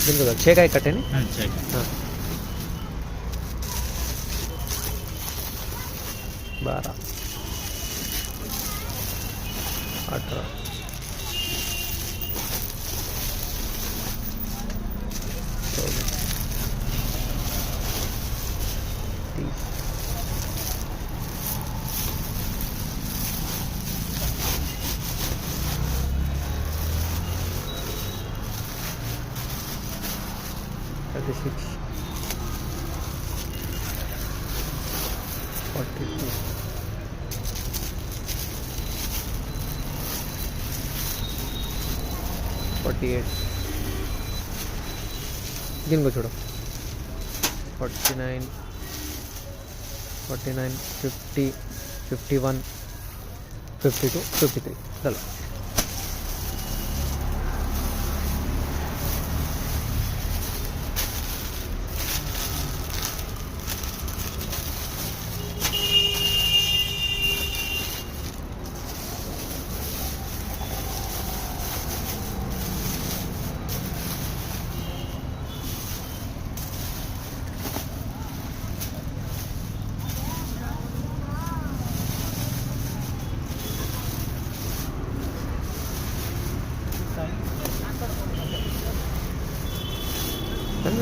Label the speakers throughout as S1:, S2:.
S1: जिनको छः का एक कट्टे नहीं। हाँ 12 18 36 42 48 जिनको छोड़ो 49 50 51 52 53 चलो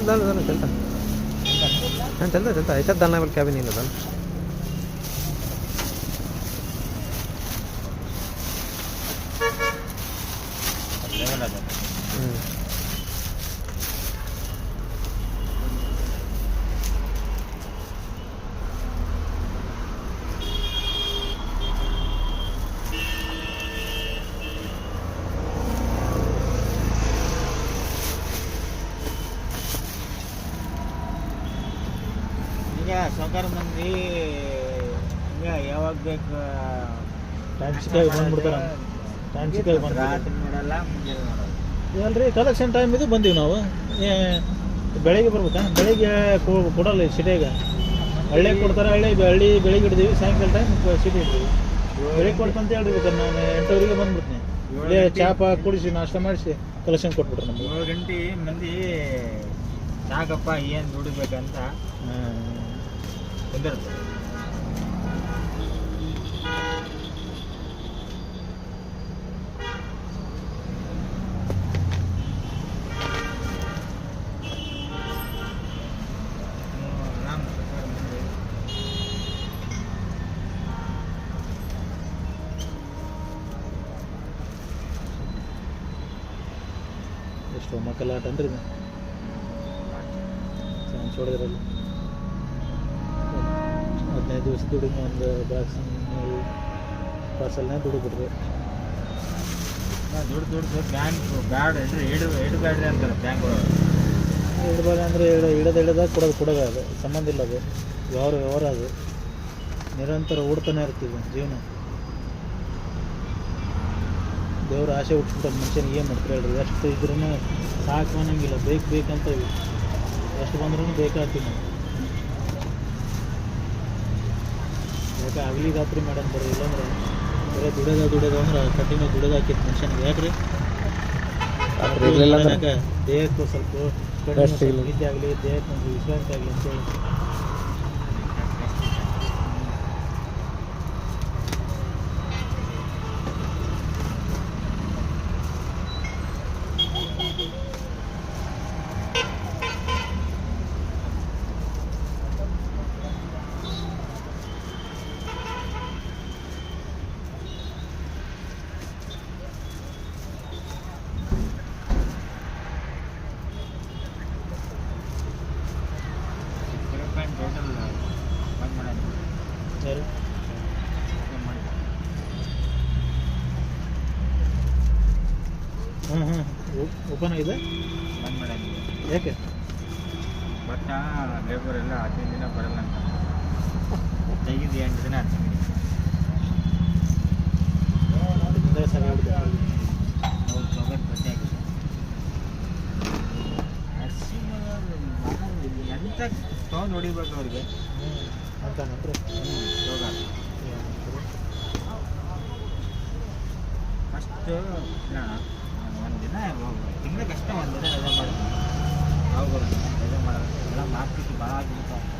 S1: डालो चलता हाँ चलता ऐसा डालना है क्या भी नहीं डाल
S2: ಸಾಕಾರ ಮಂದಿ ಯಾವಾಗ ಬೇಕು
S3: ಟೈಮ್ ಸಿಕ್ಕಾಗಿ ಬಂದ್ಬಿಡ್ತಾರೆ. ಟೈಮ್ ಸಿಕ್ಕಾಗಿ ಬಂದು
S2: ರಾತ್ರಿ ನೋಡಲ್ಲ ಮುಂಜಾನೆ ನೋಡಲ್ಲ.
S3: ಅಲ್ರಿ ಕಲೆಕ್ಷನ್ ಟೈಮ್ ಇದು ಬಂದೀವಿ ನಾವು. ಬೆಳಿಗ್ಗೆ ಬರ್ಬೇಕಾ? ಬೆಳಿಗ್ಗೆ ಕೊಡಲ್ಲ ಸಿಟಿಯಾಗ. ಹಳ್ಳಿ ಕೊಡ್ತಾರೆ, ಹಳ್ಳಿ ಬೆಳಿಗ್ಗೆ ಹಿಡಿದೀವಿ, ಸಾಯಂಕಾಲ ಟೈಮ್ ಸಿಟಿ ಹಿಡಿದೀವಿ. ಬೆಳಿಗ್ಗೆ ಕೊಡ್ತಂತ ಹೇಳಿರ್ಬೇಕಾರೆ ನಾನು 8 ಬಂದ್ಬಿಡ್ತೀನಿ. ಇಲ್ಲೇ ಚಾಪ ಕುಡಿಸಿ ನಾಷ್ಟ ಮಾಡಿಸಿ ಕಲೆಕ್ಷನ್ ಕೊಟ್ಬಿಟ್ರೆ ನಮ್ಗೆ
S2: 7 ಗಂಟೆ ಮಂದಿ ಸಾಕಪ್ಪ ಏನು ದುಡಿಬೇಕಂತ ಕುಂದಿರ್ತಾರೆ.
S3: ಎಷ್ಟು ಮಕ್ಕಳ ಆಟ ಅಂದ್ರೆ ಇದು ಚಾನ್ಸ್ ಹೊಡೆದ್ರಲ್ಲಿ 15 ದಿವಸ ದುಡಿಮೆ ಒಂದು ಬಾಕ್ಸ್ ಪಾರ್ಸಲ್ನಾಗ ದುಡಿಬಿಟ್ರಿ.
S2: ದುಡ್ಡು ಬ್ಯಾಂಕ್ ಬ್ಯಾಡ್ ಇಡು ಬ್ಯಾಡ್ರಿ ಅಂತಾರೆ ಬ್ಯಾಂಕ್ ಒಳಗೆ.
S3: ಇಡಬಾರ ಅಂದರೆ ಇಡದಾಗ ಕೊಡೋದು ಅದು ಸಂಬಂಧ ಇಲ್ಲ. ಅದು ವ್ಯವಹಾರ ಅದು ನಿರಂತರ ಓಡ್ತಾನೆ ಇರ್ತೀವಿ ಜೀವನ. ದೇವ್ರ ಆಸೆ ಹುಟ್ಟಿಸ್ಬಿಟ್ಟ ಮನುಷ್ಯನಿಗೆ ಏನು ಮಾಡ್ತಾರೆ ಹೇಳ್ರಿ. ಎಷ್ಟು ಇದ್ರೂ ಸಾಕು ಅನ್ನಂಗಿಲ್ಲ, ಬೇಕಂತ ಎಷ್ಟು ಬಂದ್ರೂ ಬೇಕಾಗ್ತೀವಿ ನಾವು. ಯಾಕೆ ಆಗಲಿ ರಾತ್ರಿ ಮೇಡಮ್ ಬರ್ರಿ, ಇಲ್ಲಾಂದ್ರೆ ಬರೀ ದುಡಿಯೋದು ಅಂದ್ರೆ ಕಂಟಿನ್ಯೂ ದುಡಿಯೋದು ಹಾಕಿತ್ತು ಮನುಷ್ಯನಿಗೆ. ಯಾಕ್ರಿ ದೇಹಕ್ಕೂ ಸ್ವಲ್ಪ ನಿದ್ದೆ ಆಗಲಿ, ದೇಹಕ್ಕೆ ಒಂದು ವಿಶ್ರಾಂತಿ ಆಗಲಿ ಅಂತೇಳಿ.
S2: ಟೋಟಲ್ ಬಂದ್ ಮಾಡೋದು
S3: ಯಾರು ಓಪನ್ ಆಗಿದೆ,
S2: ಬಂದ್ ಮಾಡೋದು.
S3: ಯಾಕೆ?
S2: ಬಟ್ ಲೇಬರ್ ಎಲ್ಲ 15 ದಿನ ಬರಲ್ಲ ಅಂತ ತೆಗಿದು 8 ದಿನ ಆಗ್ತದೆ.
S3: ಸರಿ ಆಗ್ಬಿಡುತ್ತೆ.
S2: ಅವ್ರು ತೊಗೊಂಡು ಪ್ರತಿ ಆಗಿದೆ ಎಂತ ತೊಗೊಂಡು ಹೊಡಿಬೇಕು ಅವ್ರಿಗೆ
S3: ಅಂತ ನಂತರ
S2: ಯೋಗ ಫಸ್ಟು ಒಂದು ದಿನ ತಿಂಗಳಿಗೆ ಅಷ್ಟೇ ಒಂದು ದಿನ ರಜೆ ಮಾಡ್ತೀನಿ. ಅವುಗಳು ಇದು ಮಾಡೋದು ಎಲ್ಲ ಮಾರ್ಕೆಟ್ ಭಾಳ ಆಗಿಬಿಡ್ತಾವೆ